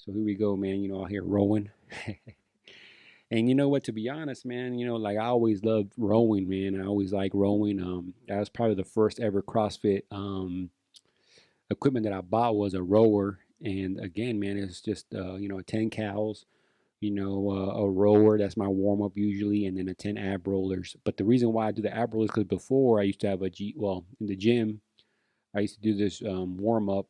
So here we go, man. Out here rowing. And you know what? To be honest, man, like I always loved rowing, man. I always like rowing. That was probably the first ever CrossFit equipment that I bought was a rower. And again, man, it's just 10 cows, a rower. That's my warm up usually, and then a 10 ab rollers. But the reason why I do the ab rollers because before I used to have in the gym, I used to do this warm up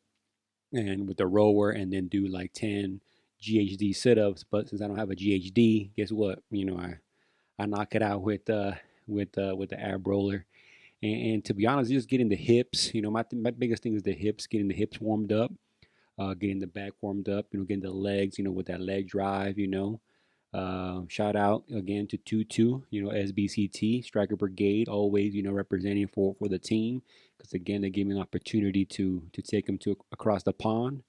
and with the rower and then do like 10 GHD sit-ups. But since I don't have a GHD, guess what? I knock it out with the ab roller. And to be honest, just getting the hips. My biggest thing is the hips, getting the hips warmed up, getting the back warmed up. Getting the legs. With that leg drive. Shout out again to Tutu, SBCT, Striker Brigade, always, representing for the team. Because again, they gave me an opportunity to take them to across the pond.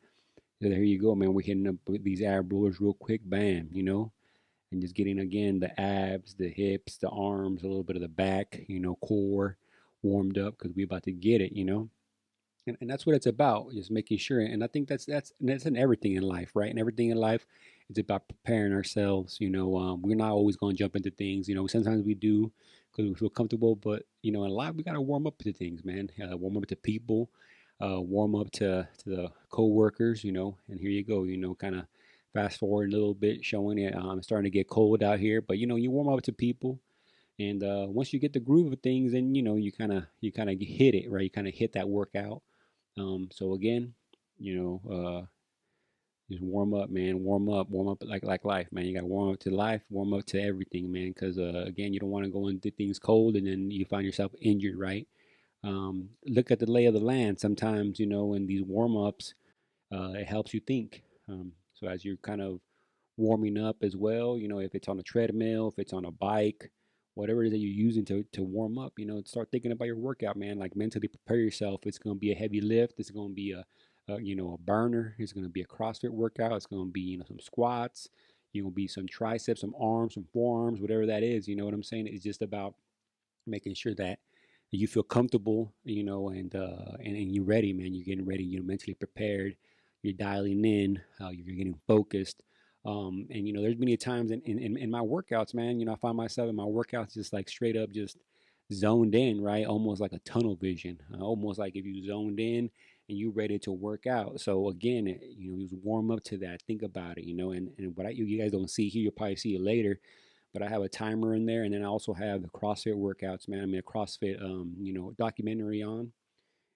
So there you go, man. We're hitting up with these ab rollers real quick, bam, and just getting again the abs, the hips, the arms, a little bit of the back, core warmed up because we're about to get it. And that's what it's about, just making sure. And I think that's in everything in life, right? And everything in life is about preparing ourselves. We're not always going to jump into things. Sometimes we do because we feel comfortable, but in life we got to warm up to things, man. Warm up to people, warm up to the co-workers. And here you go. Kind of fast forward a little bit, showing it. It's starting to get cold out here, but you warm up to people. And once you get the groove of things, then you kind of hit it, right? You kind of hit that workout. So again, you know, just warm up, man. Warm up like life, man. You got to warm up to life, warm up to everything, man. Because again, you don't want to go into things cold and then you find yourself injured, right? Look at the lay of the land. Sometimes, in these warm ups, it helps you think. So as you're kind of warming up as well, if it's on a treadmill, if it's on a bike, whatever it is that you're using to warm up, start thinking about your workout, man. Like mentally prepare yourself. It's going to be a heavy lift. It's going to be a burner. It's going to be a CrossFit workout. It's going to be, some squats. Going to be some triceps, some arms, some forearms, whatever that is. You know what I'm saying? It's just about making sure that you feel comfortable, and you're ready, man. You're getting ready. You're mentally prepared. You're dialing in. You're getting focused. And there's many times in my workouts, man. I find myself in my workouts just like straight up just zoned in, right? Almost like a tunnel vision. Almost like if you zoned in and you ready to work out. So again, just warm up to that. Think about it, and what you guys don't see here, you'll probably see it later, but I have a timer in there, and then I also have the CrossFit workouts, man. I mean, a CrossFit, documentary on,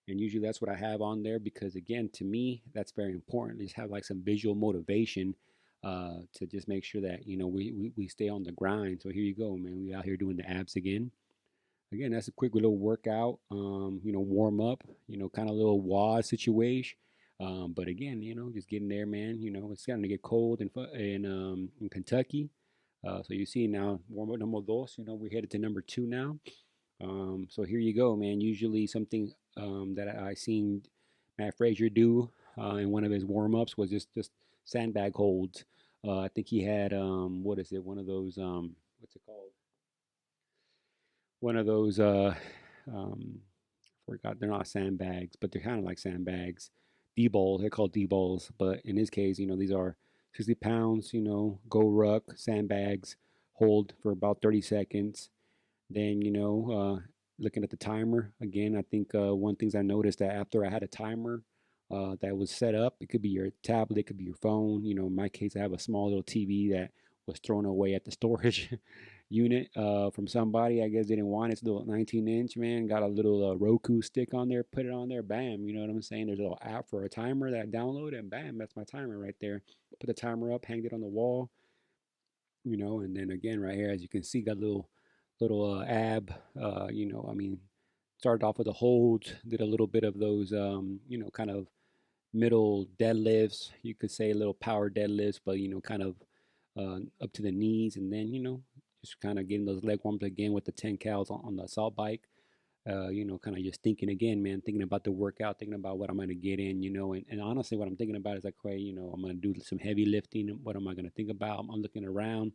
and usually that's what I have on there because, again, to me, that's very important. Just have like some visual motivation to just make sure that we stay on the grind. So here you go, man. We out here doing the abs again. Again, that's a quick little workout. Warm up. Kind of little waz situation. But again, just getting there, man. It's starting to get cold in Kentucky. So you see now, warm up number dos, we're headed to number two now. So here you go, man. Usually something that I seen Matt Frazier do in one of his warm ups was just sandbag holds. I think he had what is it? One of those what's it called? One of those forgot they're not sandbags, but they're kind of like sandbags. D balls, they're called D balls, but in this case, these are 60 pounds. Go ruck sandbags, hold for about 30 seconds. Then looking at the timer again, I think one things I noticed that after I had a timer that was set up, it could be your tablet, it could be your phone. In my case, I have a small little TV that was thrown away at the storage unit from somebody. I guess they didn't want it. It's a little 19-inch, man. Got a little Roku stick on there, put it on there, bam. You know what I'm saying? There's a little app for a timer that I downloaded, and bam, that's my timer right there. Put the timer up, hanged it on the wall, and then again, right here, as you can see, got a little ab. I mean, started off with a hold, did a little bit of those, kind of middle deadlifts. You could say a little power deadlifts, but kind of up to the knees, and then just kind of getting those leg warms again with the 10 cals on the assault bike. Kind of just thinking again, man, thinking about the workout, thinking about what I'm going to get in, and honestly, what I'm thinking about is like, hey, I'm going to do some heavy lifting. What am I going to think about? I'm looking around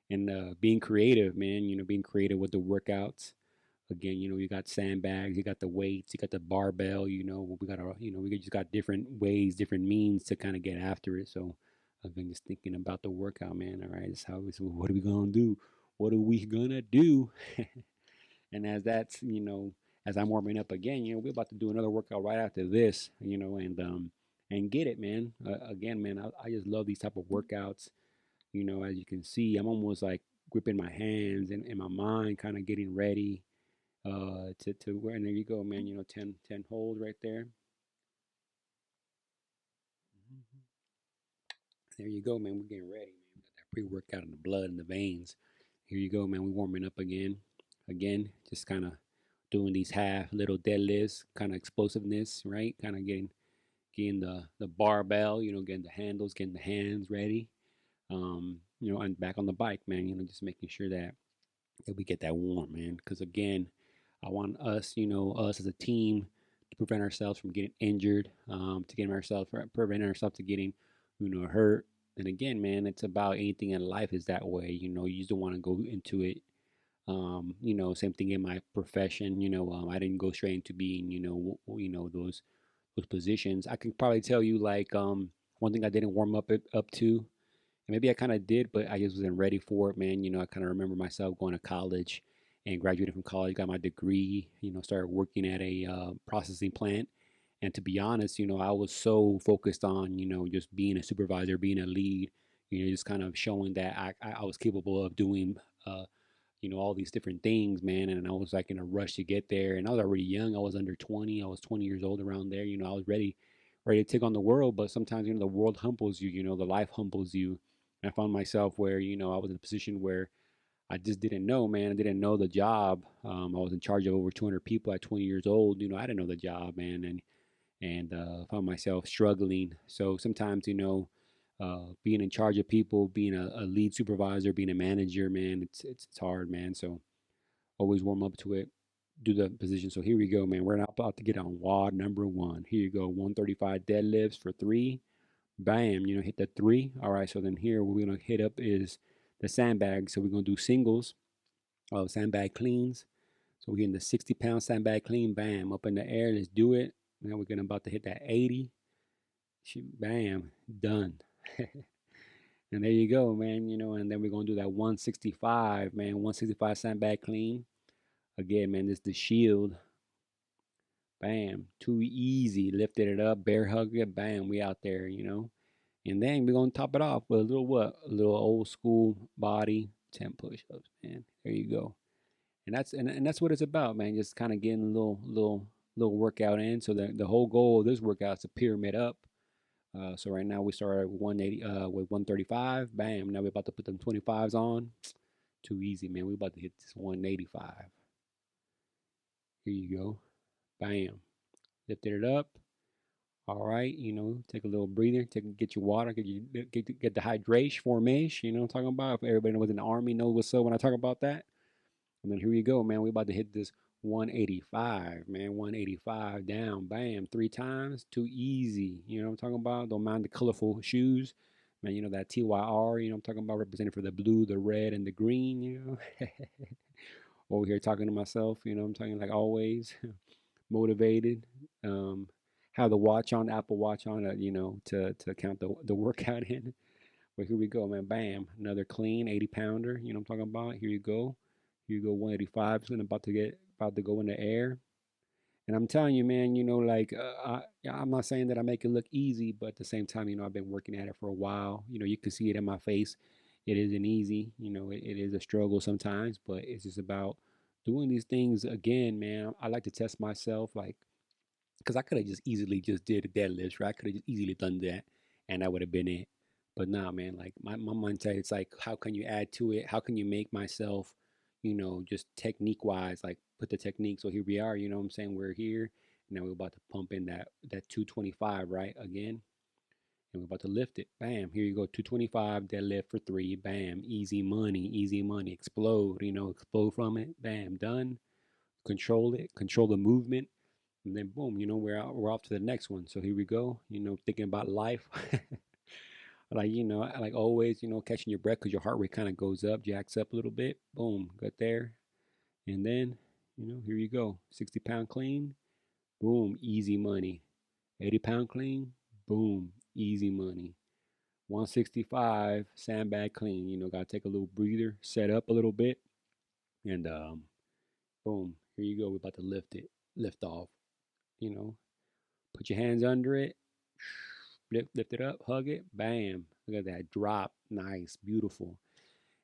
and being creative, man, being creative with the workouts. Again, you got sandbags, you got the weights, you got the barbell. We got we just got different ways, different means to kind of get after it. So I've been just thinking about the workout, man. All right, it's how it's what are we gonna do? What are we gonna do? And as I'm warming up again, we're about to do another workout right after this, and get it, man. Again, man, I just love these type of workouts. As you can see, I'm almost like gripping my hands and my mind kind of getting ready to where, and there you go, man. 10 holds right there. Mhm. There you go, man. We're getting ready, man. We got that pre-workout in the blood and the veins. Here you go, man. We're warming up again. Again, just kind of doing these half little deadlifts, kind of explosiveness, right? Kind of getting the barbell, getting the handles, getting the hands ready. And back on the bike, man. Just making sure that we get that warm, man. Because again, I want us, us as a team, to prevent ourselves from getting injured, to getting ourselves prevent ourselves to getting, hurt. And again, man, it's about anything in life is that way. You just don't want to go into it. Same thing in my profession. I didn't go straight into being, those positions. I can probably tell you like one thing I didn't warm up to, and maybe I kind of did, but I just wasn't ready for it, man. I kind of remember myself going to college and graduating from college, got my degree, started working at a processing plant. And to be honest, I was so focused on, just being a supervisor, being a lead, just kind of showing that I was capable of doing, all these different things, man. And I was like in a rush to get there. And I was already young. I was under 20. I was 20 years old around there. I was ready to take on the world. But sometimes, the world humbles you, the life humbles you. And I found myself where, I was in a position where I just didn't know, man. I didn't know the job. I was in charge of over 200 people at 20 years old. I didn't know the job, man. And found myself struggling. So sometimes, being in charge of people, being a lead supervisor, being a manager, man, it's hard, man. So always warm up to it, do the position. So here we go, man. We're now about to get on WOD number one. Here you go, 135 deadlifts for three. Bam, hit the three. All right, so then here what we're gonna hit up is the sandbag. So we're gonna do singles, sandbag cleans. So we're getting the 60-pound sandbag clean. Bam, up in the air. Let's do it. Now we're gonna about to hit that 80. Bam, done. And there you go, man. And then we're gonna do that 165, man. 165 sandbag clean. Again, man, this is the shield. Bam, too easy. Lifted it up, bear hug it. Bam, we out there. And then we're gonna top it off with a little what? A little old school body 10 push-ups, man. There you go. And that's what it's about, man. Just kind of getting a little workout in. So the whole goal of this workout is to pyramid up. So right now we start at 180 with 135. Bam. Now we're about to put them 25s on. Too easy, man. We're about to hit this 185. Here you go. Bam. Lifted it up. All right, take a little breather, get your water, get the hydration formation. I'm talking about. If everybody was in the army knows what's up when I talk about that. And then here you go, man. We about to hit this 185, man. 185 down, bam, three times. Too easy. What I'm talking about? Don't mind the colorful shoes, man. That TYR. I'm talking about representing for the blue, the red, and the green. Over here talking to myself. I'm talking like always. Motivated. Um, have the watch on, Apple Watch on, to count the workout in. But here we go, man. Bam, another clean 80 pounder. I'm talking about. Here you go. Here you go, 185. And about to go in the air. And I'm telling you, man, like I'm not saying that I make it look easy, but at the same time, I've been working at it for a while. You can see it in my face. It isn't easy. It is a struggle sometimes, but it's just about doing these things again, man. I like to test myself, like, because I could have just easily just did a deadlift, right? I could have just easily done that, and that would have been it. But nah, man, like my mindset, it's like, how can you add to it? How can you make myself, just technique wise, like put the technique. So here we are, what I'm saying? We're here. Now we're about to pump in that 225, right? Again. And we're about to lift it. Bam. Here you go. 225 deadlift for three. Bam. Easy money. Easy money. Explode. Explode from it. Bam. Done. Control it. Control the movement. And then boom, we're off to the next one. So here we go, thinking about life. Like always, catching your breath because your heart rate kind of goes up, jacks up a little bit. Boom, got there. And then Here you go. 60-pound clean, boom, easy money. 80-pound clean, boom, easy money. 165 sandbag clean. Gotta take a little breather, set up a little bit, and boom, here you go. We're about to lift off. You know, put your hands under it, lift it up, hug it, bam. Look at that drop, nice, beautiful.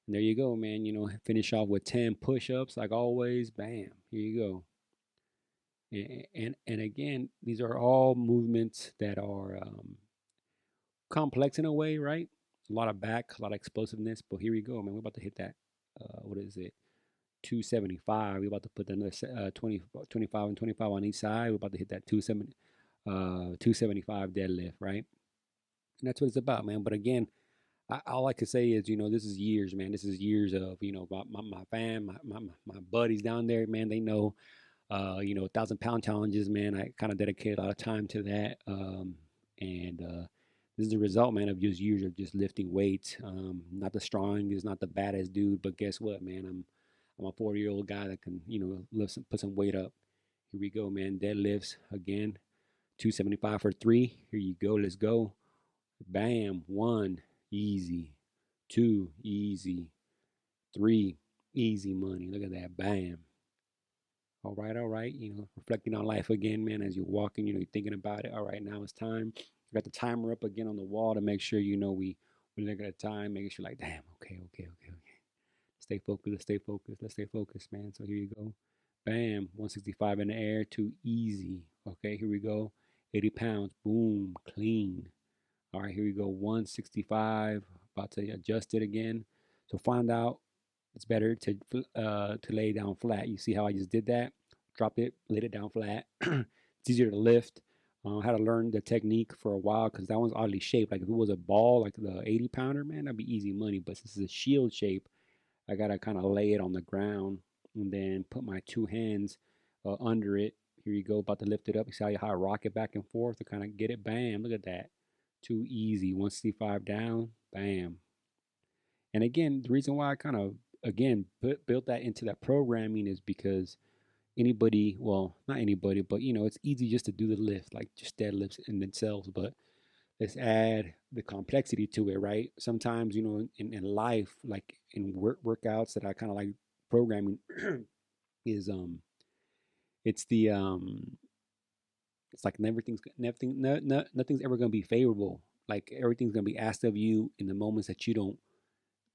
And there you go, man. Finish off with 10 push-ups like always, bam. Here you go. And again, these are all movements that are complex in a way, right? A lot of back, a lot of explosiveness. But here we go, man. We're about to hit that. What is it? 275. We're about to put another 20, 25 and 25 on each side. We're about to hit that 275 deadlift, right? And that's what it's about, man. But again, all I can say is, this is years, man. This is years of, my fam, my buddies down there, man. They know, 1,000-pound challenges, man. I kind of dedicate a lot of time to that. And this is the result, man, of just years of just lifting weights. Not the strongest, not the baddest dude, but guess what, man? I'm a 40-year-old guy that can, put some weight up. Here we go, man. Deadlifts again. 275 for 3. Here you go. Let's go. Bam. 1, easy. 2, easy. 3, easy money. Look at that. Bam. All right, all right. Reflecting on life again, man, as you're walking, you're thinking about it. All right, now it's time. I got the timer up again on the wall to make sure, we look at the time, making sure, like, damn, okay, okay, okay, okay. Stay focused, let's stay focused, let's stay focused, man. So here you go. Bam, 165 in the air, too easy. Okay, here we go. 80 pounds, boom, clean. All right, here we go. 165, about to adjust it again. So find out it's better to lay down flat. You see how I just did that? Dropped it, laid it down flat. It's easier to lift. Had to learn the technique for a while because that one's oddly shaped. Like if it was a ball, like the 80 pounder, man, that'd be easy money. But since it's a shield shape, I gotta kind of lay it on the ground and then put my two hands under it. Here you go, about to lift it up. You see how I rock it back and forth to kind of get it. Bam, look at that. Too easy. 165 down. Bam. And again, the reason why I kind of again built that into that programming is because anybody, well, not anybody, but it's easy just to do the lift, like just deadlifts in themselves. But let's add the complexity to it, right? Sometimes, in life, like in workouts that I kind of like programming is it's the it's like nothing's ever gonna be favorable. Like everything's gonna be asked of you in the moments that you don't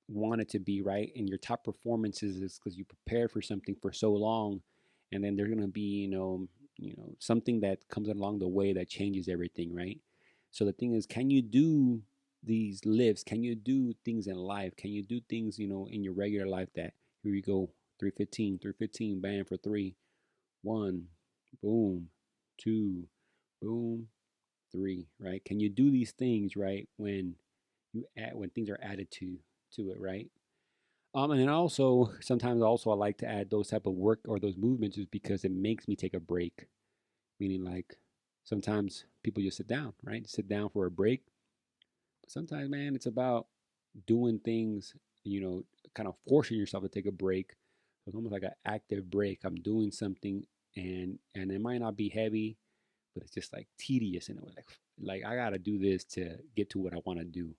want it to be, right? And your top performances is because you prepared for something for so long, and then there's gonna be something that comes along the way that changes everything, right? So the thing is, can you do these lifts? Can you do things in life? Can you do things in your regular life that here you go, 315, 315, bam for 3, 1, boom, 2, boom, 3, right? Can you do these things, right, when things are added to it, right? And then also sometimes also I like to add those type of work or those movements just because it makes me take a break. Meaning like sometimes people just sit down, right? Sit down for a break. But sometimes, man, it's about doing things, kind of forcing yourself to take a break. So it's almost like an active break. I'm doing something and it might not be heavy, but it's just like tedious in a way. Like I gotta do this to get to what I want to do.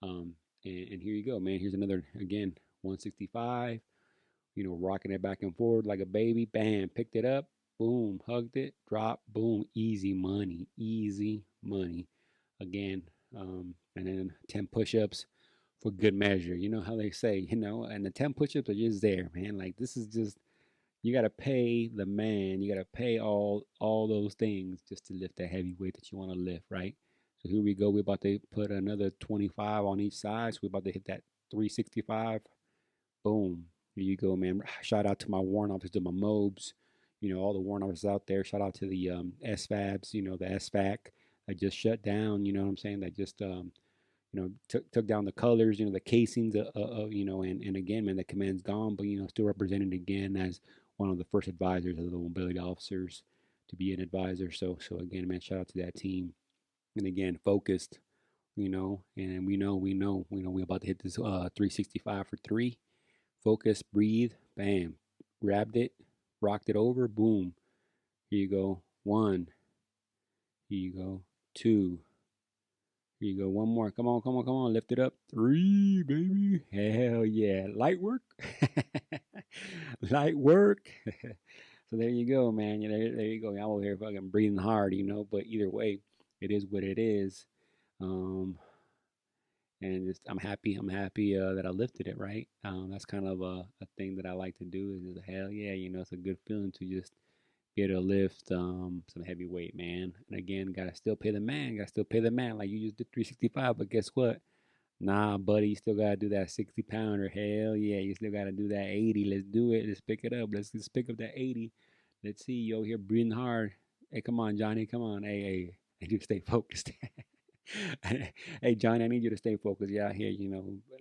Um, and here you go, man. Here's another again, 165. Rocking it back and forward like a baby. Bam, picked it up. Boom, hugged it. Drop. Boom, easy money. Easy money. Again, and then 10 push-ups for good measure. You know how they say, and the 10 push-ups are just there, man. Like this is just you gotta pay the man. You gotta pay all those things just to lift that heavy weight that you want to lift, right? So here we go. We're about to put another 25 on each side. So we're about to hit that 365. Boom. Here you go, man. Shout out to my warrant officers, to my MOBs, all the warrant officers out there. Shout out to the SFABs, the SFAC that just shut down, you know what I'm saying? That just, took down the colors, the casings, and again, man, the command's gone, but, still represented again as one of the first advisors of the mobility officers to be an advisor. So again, man, shout out to that team. And again, focused, and we're about to hit this 365 for 3. Focus, breathe, bam, grabbed it, rocked it over, boom. Here you go, one. Here you go, two. Here you go, one more. Come on, come on, come on. Lift it up. Three, baby. Hell yeah. Light work. Light work. So there you go, man. There you go. I'm over here fucking breathing hard, but either way, it is what it is. Um, and just I'm happy that I lifted it, right. That's kind of a thing that I like to do is just hell yeah, it's a good feeling to just be able to lift some heavy weight, man. And again, gotta still pay the man, like you just did 365. But guess what? Nah, buddy, you still gotta do that 60 pounder. Hell yeah, you still gotta do that 80. Let's do it. Let's pick it up. Let's pick up that 80. Let's see, yo, here breathing hard. Hey, come on, Johnny, come on. Hey, I need you to stay focused. Hey, Johnny, I need you to stay focused. Yeah, here,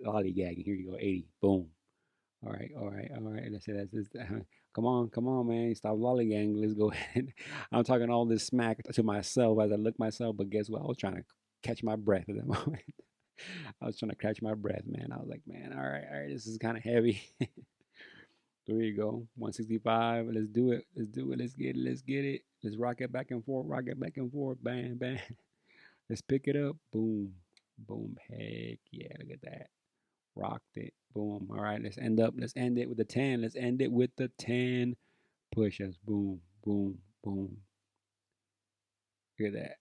lollygagging. Here you go, 80. Boom. All right, all right, all right. Let's say that's just, come on, man. Stop lollygagging. Let's go ahead. I'm talking all this smack to myself as I look myself, but guess what? I was trying to catch my breath at that moment. I was trying to catch my breath, man. I was like, man, all right, this is kind of heavy. There you go, 165. Let's do it. Let's do it. Let's get it. Let's get it. Let's rock it back and forth. Rock it back and forth. Bang, bang. Let's pick it up. Boom, boom. Heck yeah! Look at that. Rocked it. Boom. All right. Let's end it with the 10. Let's end it with the 10 push-ups. Boom, boom, boom. Look at that.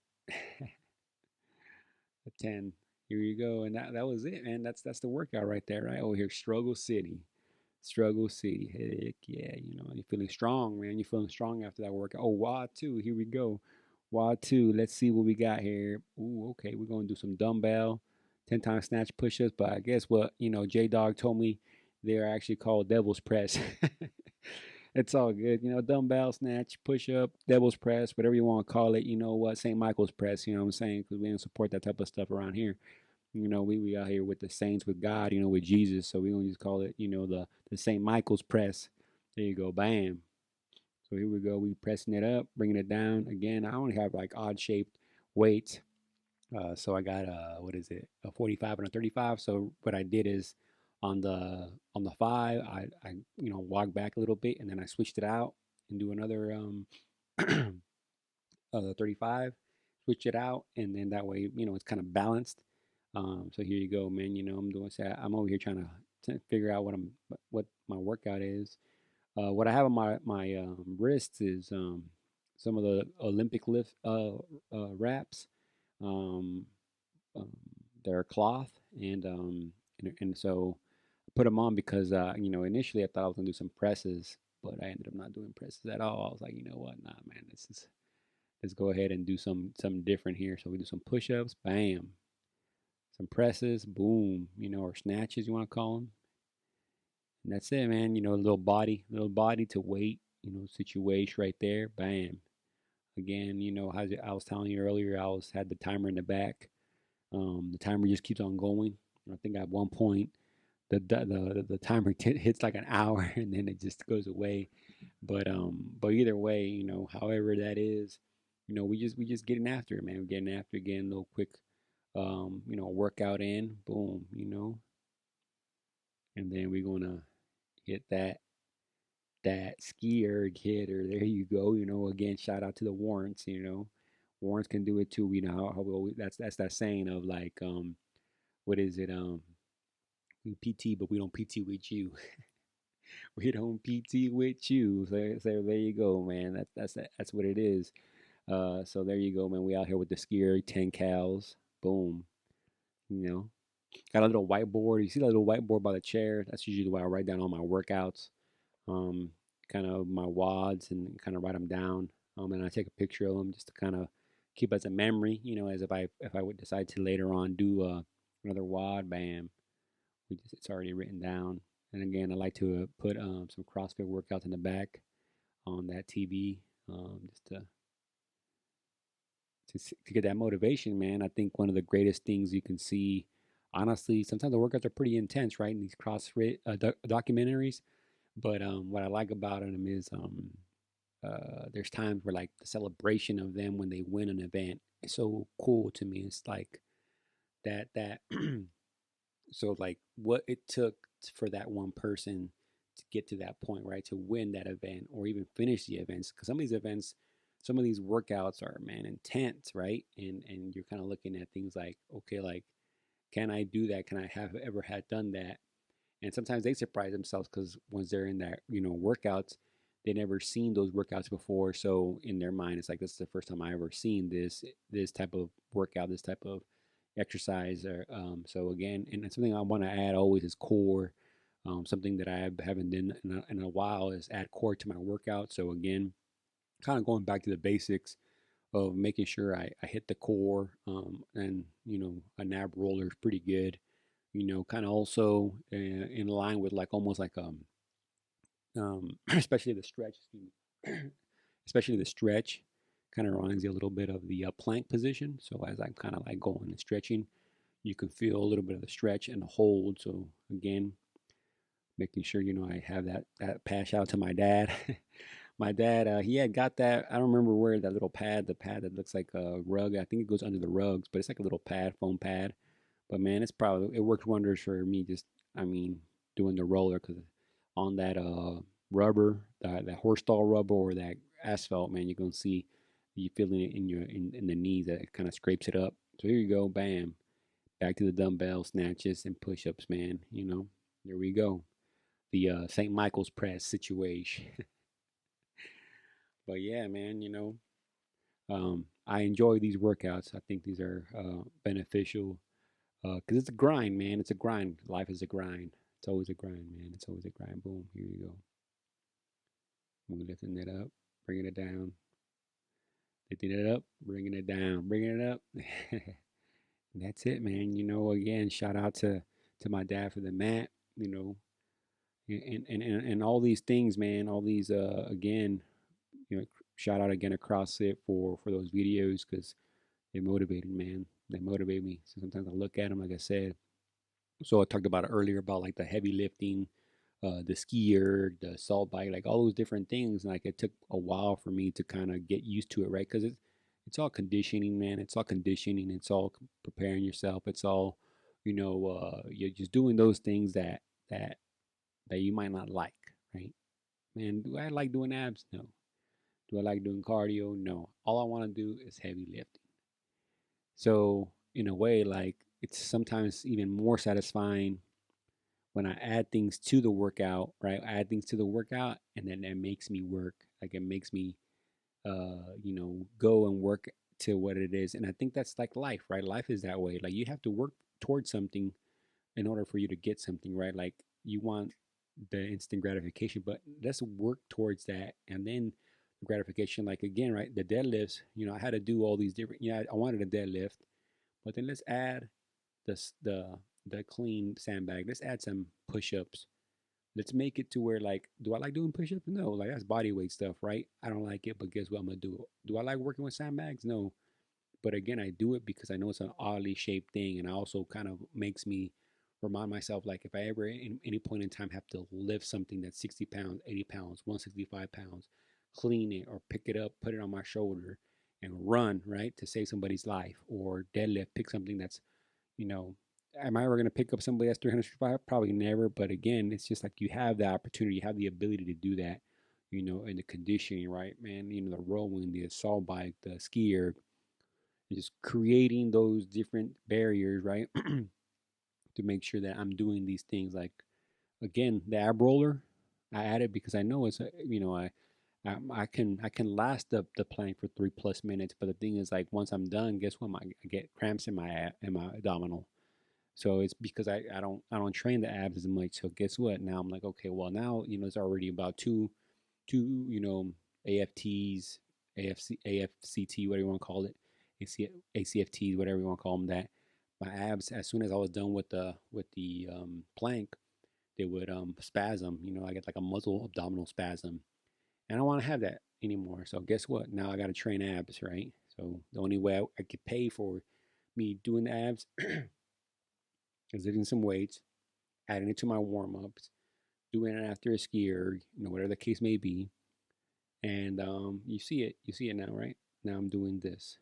The 10. Here you go. And that was it, man. That's the workout right there, right? Over here, Struggle City. Struggle City. Heck yeah. You're feeling strong, man. You're feeling strong after that workout. Oh, WOD 2. Here we go. WOD 2. Let's see what we got here. Ooh, okay. We're going to do some dumbbell 10 times snatch push ups. But I guess what, J Dog told me they're actually called devil's press. It's all good. Dumbbell snatch, push up, devil's press, whatever you want to call it. You know what? St. Michael's press, you know what I'm saying? Because we don't support that type of stuff around here. We out here with the saints, with God, with Jesus. So we gonna just call it, the St. Michael's press. There you go, bam. So here we go. We pressing it up, bringing it down. Again, I only have like odd shaped weights. So I got what is it, a 45 and a 35. So what I did is on the 5, I walk back a little bit and then I switched it out and do another 35, switch it out, and then that way, it's kind of balanced. So here you go, man. I'm doing. So I'm over here trying to figure out what my workout is. What I have on my wrists is some of the Olympic lift wraps. Um, um, they're cloth, and so I put them on because initially I thought I was gonna do some presses, but I ended up not doing presses at all. I was like, you know what, nah, man, let's go ahead and do something different here. So we do some push-ups, bam, some presses, boom, or snatches you want to call them, and that's it, man. A little body to weight, situation right there, bam. Again, as I was telling you earlier, I was had the timer in the back. The timer just keeps on going. I think at one point the timer hits like an hour and then it just goes away. But either way, however that is, we just getting after it, man. We're getting after it, getting a little quick, workout in, boom, and then we're gonna hit that ski erg hitter. There you go. Again, shout out to the Warrants. Warrants can do it too. How we always, that's that saying of like what is it we PT but we don't PT with you. We don't PT with you. So there you go, man. That's what it is. So there you go, man. We out here with the skier 10 cals. Boom. You know, got a little whiteboard. You see that little whiteboard by the chair? That's usually where I write down all my workouts, um, kind of my wads, and kind of write them down. And I take a picture of them just to kind of keep as a memory. As if I would decide to later on do another wad, bam, it's already written down. And again, I like to put some CrossFit workouts in the back on that TV, just to get that motivation, man. I think one of the greatest things you can see, honestly, sometimes the workouts are pretty intense, right? In these CrossFit documentaries, but what I like about them is there's times where like the celebration of them when they win an event is so cool to me. It's like that so like what it took for that one person to get to that point, right? To win that event or even finish the events. Because some of these events, some of these workouts are, man, intense, right? And you're kind of looking at things like, okay, like, can I do that? Can I have ever had done that? And sometimes they surprise themselves because once they're in that, workouts, they never seen those workouts before. So in their mind, it's like, this is the first time I ever seen this type of workout, this type of exercise. Or so again, and something I want to add always is core. Something that I haven't done in a while is add core to my workout. So again, kind of going back to the basics of making sure I hit the core, and a nab roller is pretty good. Kind of also in line with like almost like especially the stretch, excuse me, especially the stretch kind of reminds you a little bit of the plank position. So as I'm kind of like going and stretching, you can feel a little bit of the stretch and the hold. So again, making sure I have that pass out to my dad. My dad, he had got that. I don't remember where that little pad, the pad that looks like a rug. I think it goes under the rugs, but it's like a little pad, foam pad. But man, it worked wonders for me. Just, I mean, doing the roller because on that rubber, that horse stall rubber or that asphalt, man, you're gonna see you feeling it in the knees that it kind of scrapes it up. So here you go, bam, back to the dumbbell snatches and push-ups, man. There we go. The St. Michael's press situation. But yeah, man, I enjoy these workouts. I think these are beneficial because it's a grind, man. It's a grind. Life is a grind. It's always a grind, man. It's always a grind. Boom. Here you go. We're lifting it up, bringing it down, lifting it up, bringing it down, bringing it up. And that's it, man. Again, shout out to my dad for the mat. And all these things, man. All these again, shout out again to CrossFit for those videos because they motivated, man. They motivate me. So sometimes I look at them, like I said. So I talked about it earlier about like the heavy lifting, the skier, the salt bike, like all those different things. Like it took a while for me to kind of get used to it, right? Because it's all conditioning, man. It's all conditioning. It's all preparing yourself. It's all, you're just doing those things that that you might not like, right? Man, do I like doing abs? No. Do I like doing cardio? No. All I want to do is heavy lifting. So in a way, like it's sometimes even more satisfying when I add things to the workout, right? I add things to the workout, and then that makes me work. Like it makes me, go and work to what it is. And I think that's like life, right? Life is that way. Like you have to work towards something in order for you to get something, right? Like you want the instant gratification, but let's work towards that, and then the gratification. Like again, right? The deadlifts. I had to do all these different. I wanted a deadlift, but then let's add this the clean sandbag. Let's add some push-ups. Let's make it to where like, do I like doing push-ups? No, like that's body weight stuff, right? I don't like it, but guess what? I'm gonna do it. Do I like working with sandbags? No, but again, I do it because I know it's an oddly shaped thing, and it also kind of makes me remind myself like if I ever in any point in time have to lift something that's 60 pounds, 80 pounds, 165 pounds, clean it or pick it up, put it on my shoulder, and run right to save somebody's life, or deadlift, pick something that's you know, am I ever going to pick up somebody that's 365? Probably never. But again, it's just like you have the opportunity, you have the ability to do that, and the conditioning, right, man? The rowing, the assault bike, the skier, just creating those different barriers, right, to make sure that I'm doing these things. Like, again, the ab roller, I added because I know it's, I can last the plank for 3+ minutes, but the thing is, like, once I'm done, guess what? I get cramps in my abdominal. So it's because I don't train the abs as much. So guess what? Now I'm like, okay, well now it's already about two AFTs, AFCT, whatever you want to call it, ACFTs, whatever you want to call them. That my abs, as soon as I was done with the plank, they would spasm. I get like a muscle abdominal spasm, and I don't want to have that anymore. So guess what? Now I got to train abs, right? So the only way I could pay for me doing the abs is lifting some weights, adding it to my warm ups, doing it after a skier, whatever the case may be. And you see it now, right? Now I'm doing this,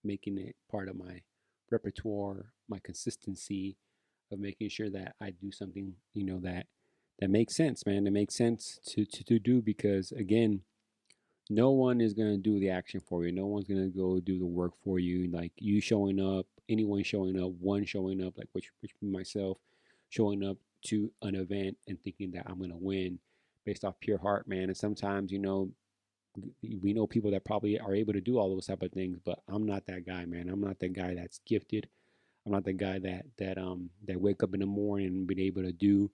making it part of my repertoire, my consistency of making sure that I do something, that makes sense, man. That makes sense to do because again, no one is gonna do the action for you. No one's gonna go do the work for you. Like you showing up, anyone showing up, one showing up, like which myself, showing up to an event and thinking that I'm gonna win based off pure heart, man. And sometimes, we know people that probably are able to do all those type of things, but I'm not that guy, man. I'm not that guy that's gifted. I'm not the guy that wake up in the morning and been able to do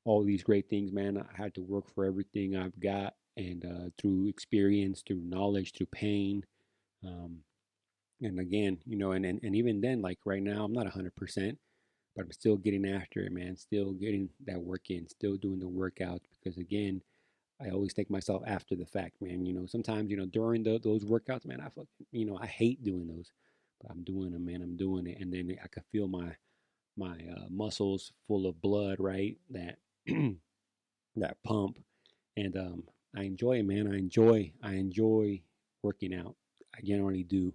all these great things, man. I had to work for everything I've got, and through experience, through knowledge, through pain, um, and again, and even then, like right now, I'm not 100%, but I'm still getting after it, man. Still getting that work in, still doing the workouts because again, I always take myself after the fact, man. Sometimes, during those workouts, man, I fucking, I hate doing those, but I'm doing them, man. I'm doing it, and then I can feel my muscles full of blood, right? That that pump, and I enjoy it, man. I enjoy working out. I generally do.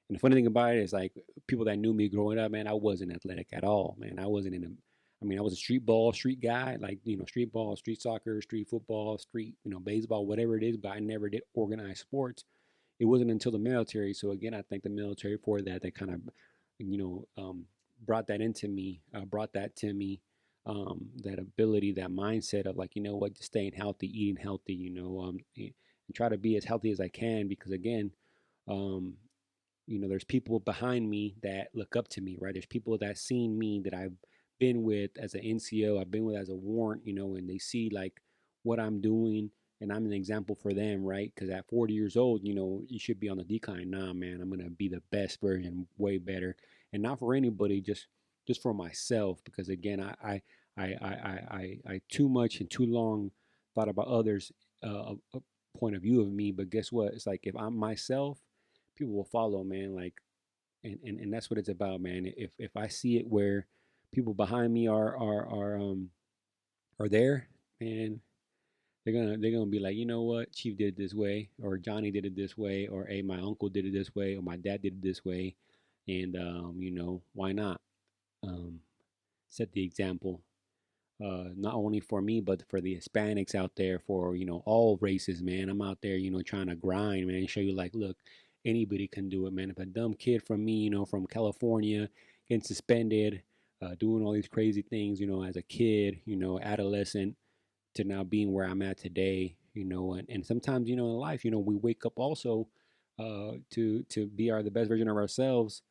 And the funny thing about it is, like, people that knew me growing up, man, I wasn't athletic at all, man. I wasn't in a. I mean, I was a street ball, street guy, like street ball, street soccer, street football, street baseball, whatever it is. But I never did organized sports. It wasn't until the military. So again, I thank the military for that. They kind of, you know, um, brought that into me, brought that to me, that ability, that mindset of like, what, just staying healthy, eating healthy, and try to be as healthy as I can because again, um, there's people behind me that look up to me, right? There's people that seen me that I've been with as an NCO, I've been with as a warrant, and they see like what I'm doing and I'm an example for them, right? Because at 40 years old, you should be on the decline. Nah, man, I'm gonna be the best version, way better, and not for anybody, just for myself. Because again, I too much and too long thought about others' point of view of me, but guess what? It's like if I'm myself, people will follow, man. Like, and that's what it's about, man. If I see it where people behind me are there, man, they're gonna be like, you know what, Chief did it this way, or Johnny did it this way, or hey, my uncle did it this way, or my dad did it this way, and why not set the example, not only for me but for the Hispanics out there, for all races, man. I'm out there, trying to grind, man, show you like, look, anybody can do it, man. If a dumb kid from me, from California, getting suspended, doing all these crazy things, as a kid, adolescent, to now being where I'm at today, and sometimes, in life, we wake up also to be the best version of ourselves,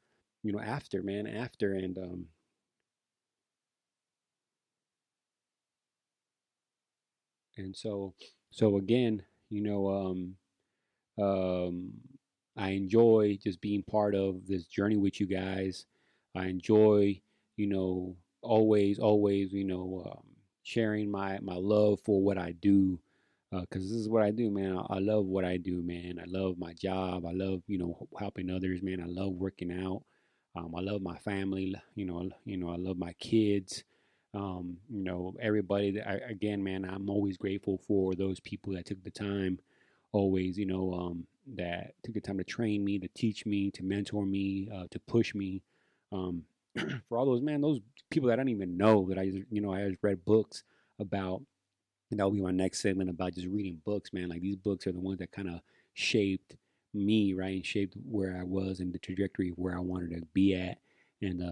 after, man, after, and so again, Um, I enjoy just being part of this journey with you guys. I enjoy, always, sharing my love for what I do, because this is what I do, man. I love what I do, man. I love my job. I love, helping others, man. I love working out. I love my family. I love my kids. Everybody. Again, man, I'm always grateful for those people that took the time always, that took the time to train me, to teach me, to mentor me, to push me. Um, for all those, man, those people that I don't even know that I just read books about. And that'll be my next segment about just reading books, man. Like these books are the ones that kind of shaped me, right, and shaped where I was and the trajectory of where I wanted to be at. And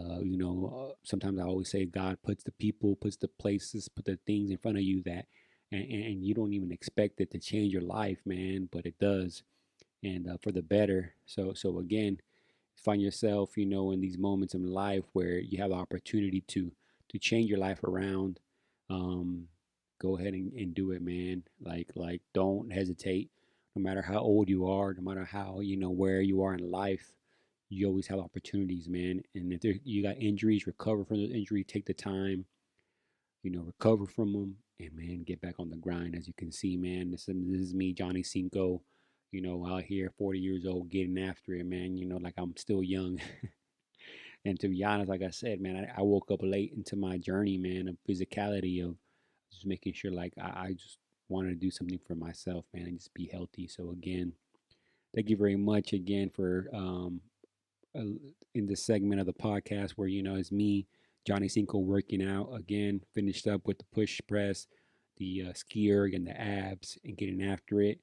sometimes I always say God puts the people, puts the places, put the things in front of you that, and you don't even expect it to change your life, man, but it does, and for the better. So again, find yourself, in these moments in life where you have the opportunity to change your life around. Um, Go ahead and do it, man. Like don't hesitate. No matter how old you are, no matter how where you are in life, you always have opportunities, man. And if you got injuries, recover from those injuries. Take the time, recover from them, and man, get back on the grind. As you can see, man, this is me, Johnny Cinco, out here, 40 years old, getting after it, man. Like I'm still young. And to be honest, like I said, man, I woke up late into my journey, man, of physicality, of just making sure, like, I just wanted to do something for myself, man, and just be healthy. So again, thank you very much again for uh, in this segment of the podcast where it's me, Johnny Cinco, working out again. Finished up with the push press, the skier and the abs and getting after it.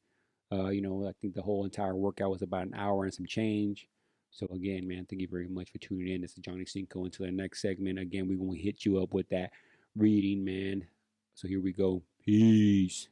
I think the whole entire workout was about an hour and some change. So again, man, thank you very much for tuning in. This is Johnny Cinco. Until the next segment, again, we're gonna hit you up with that reading, man. So here we go. Peace.